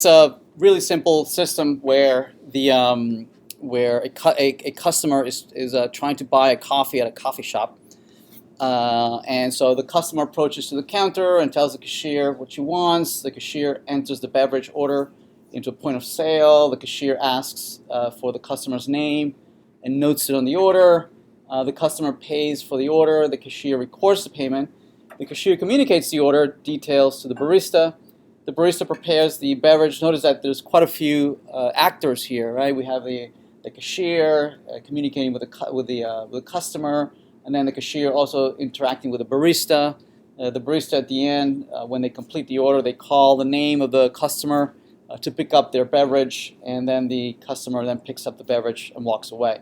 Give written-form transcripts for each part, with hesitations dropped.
It's a really simple system where a customer is trying to buy a coffee at a coffee shop, and so the customer approaches to the counter and tells the cashier what she wants. The cashier enters the beverage order into a point of sale. The cashier asks for the customer's name and notes it on the order. The customer pays for the order. The cashier records the payment. The cashier communicates the order details to the barista. The barista prepares the beverage. Notice that there's quite a few actors here, right? We have the cashier communicating with the customer, and then the cashier also interacting with the barista. The barista at the end, when they complete the order, they call the name of the customer to pick up their beverage, and then the customer then picks up the beverage and walks away.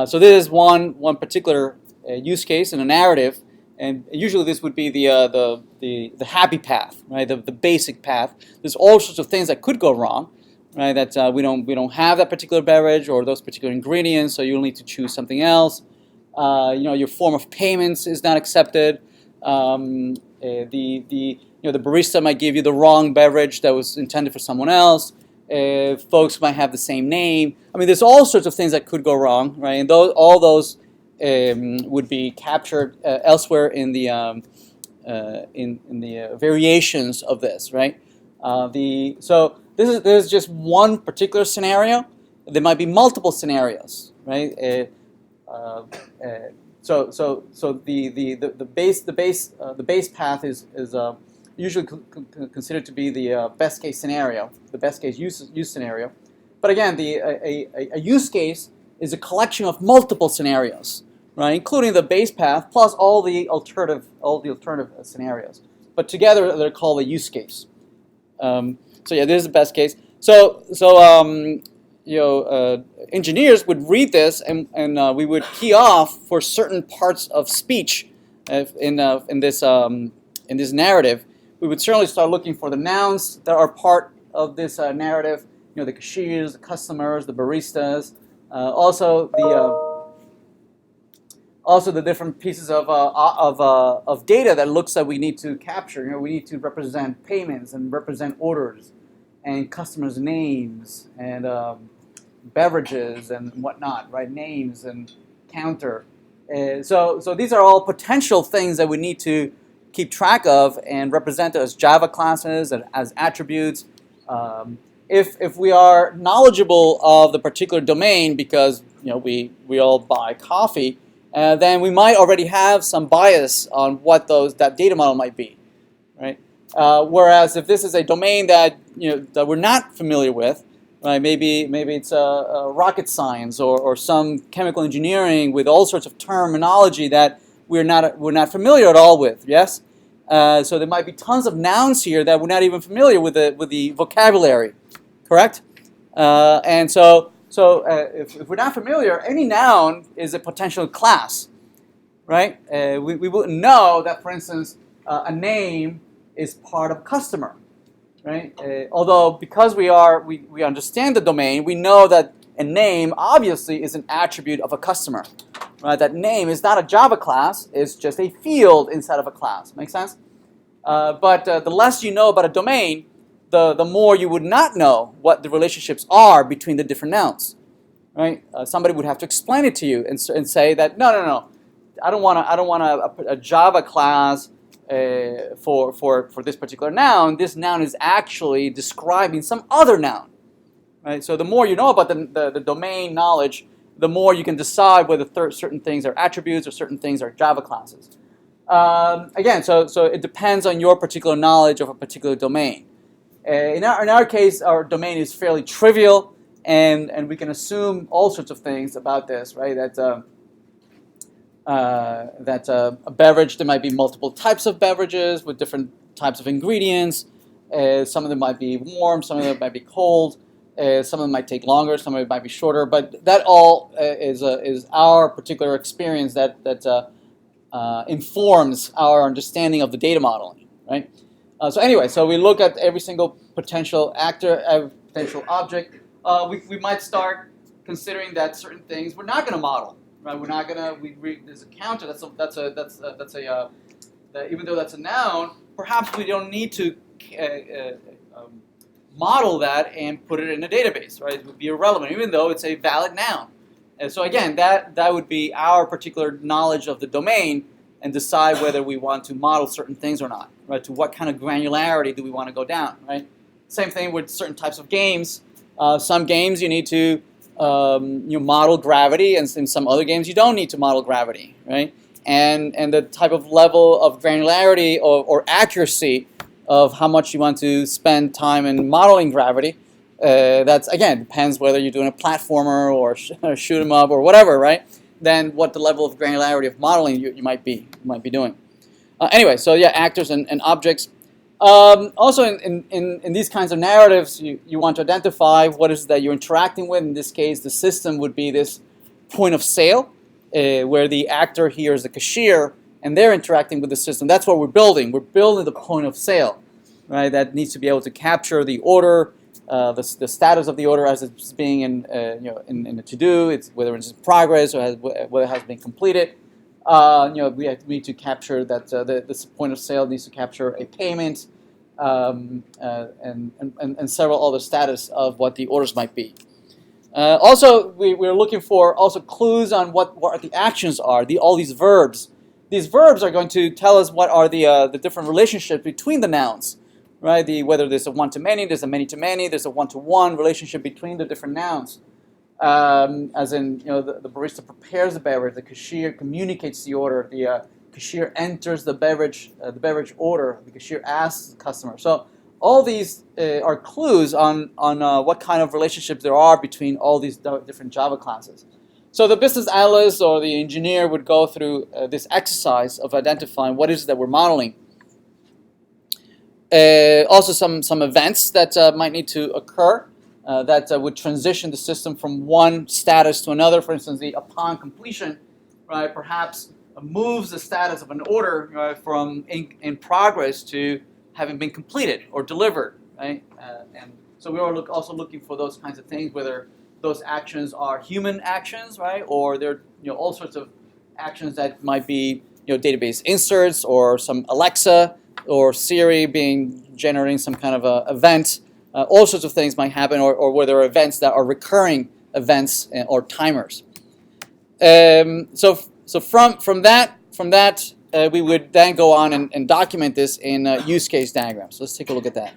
So this is one particular use case in a narrative. And usually this would be the happy path, right? The basic path. There's all sorts of things that could go wrong, right? That we don't have that particular beverage or those particular ingredients, so you'll need to choose something else. Your form of payments is not accepted. The barista might give you the wrong beverage that was intended for someone else. Folks might have the same name. I mean, there's all sorts of things that could go wrong, right? And all those would be captured elsewhere in the variations of this, right? So this is just one particular scenario. There might be multiple scenarios, right? So the base path is usually considered to be the best case scenario, the best case use scenario. But again, a use case is a collection of multiple scenarios, right, including the base path plus all the alternative scenarios. But together they're called a use case. So yeah, this is the best case. So engineers would read this and we would key off for certain parts of speech in this narrative. We would certainly start looking for the nouns that are part of this narrative. The cashiers, the customers, the baristas, also the different pieces of data that looks that we need to capture. We need to represent payments and represent orders and customers' names and beverages and whatnot, right? Names and counter. So these are all potential things that we need to keep track of and represent as Java classes and as attributes. If we are knowledgeable of the particular domain because we all buy coffee, then we might already have some bias on what that data model might be, right? Whereas if this is a domain that that we're not familiar with, right? Maybe it's rocket science or some chemical engineering with all sorts of terminology that we're not familiar at all with. Yes, so there might be tons of nouns here that we're not even familiar with the vocabulary, correct? And so if we're not familiar, any noun is a potential class, right? We wouldn't know that, for instance, a name is part of customer, right? Although because we understand the domain, we know that a name obviously is an attribute of a customer, right? That name is not a Java class; it's just a field inside of a class. Make sense? But the less you know about a domain, the more you would not know what the relationships are between the different nouns, right? Somebody would have to explain it to you and say that no, I don't want a Java class for this particular noun. This noun is actually describing some other noun, right? So the more you know about the domain knowledge, the more you can decide whether certain things are attributes or certain things are Java classes. Again, so it depends on your particular knowledge of a particular domain. In our case, our domain is fairly trivial, and we can assume all sorts of things about this, right? That a beverage, there might be multiple types of beverages with different types of ingredients. Some of them might be warm, some of them might be cold. Some of them might take longer, some of it might be shorter. But that all is our particular experience that informs our understanding of the data modeling, right? So anyway, so we look at every single potential actor, every potential object. We might start considering that certain things we're not going to model, right? We're not going to. There's a counter. Even though that's a noun, perhaps we don't need to model that and put it in a database, right? It would be irrelevant, even though it's a valid noun. And so again, that would be our particular knowledge of the domain and decide whether we want to model certain things or not, right? To what kind of granularity do we want to go down, right? Same thing with certain types of games. Some games you need to model gravity, and in some other games you don't need to model gravity, right? And the type of level of granularity or accuracy of how much you want to spend time in modeling gravity, that's, again, depends whether you're doing a platformer or shoot 'em up or whatever, right? Then what the level of granularity of modeling you might be doing. Anyway, so yeah, actors and objects. Also, in these kinds of narratives, you want to identify what is that you're interacting with. In this case, the system would be this point of sale, where the actor here is the cashier, and they're interacting with the system. That's what we're building. We're building the point of sale, right? That needs to be able to capture the order, the status of the order as it's being in the to-do, whether it's in progress or whether it has been completed. We need to capture that this point of sale needs to capture a payment, and several other status of what the orders might be. Also, we're looking for also clues on what the actions are. All these verbs. These verbs are going to tell us what are the different relationships between the nouns, right? Whether there's a one-to-many, there's a many-to-many, there's a one-to-one relationship between the different nouns. As in, the barista prepares the beverage, the cashier communicates the order, the cashier enters the beverage order, the cashier asks the customer. So all these are clues on what kind of relationships there are between all these different Java classes. So the business analyst or the engineer would go through this exercise of identifying what is it that we're modeling. Also some events that might need to occur that would transition the system from one status to another. For instance, the upon completion, right, perhaps moves the status of an order, right, from in progress to having been completed or delivered, right? And so we are also looking for those kinds of things, whether those actions are human actions, right, or they're all sorts of actions that might be database inserts or some Alexa or Siri generating some kind of a event. All sorts of things might happen, or where there are events that are recurring events or timers. So from that, we would then go on and document this in use case diagrams. So let's take a look at that.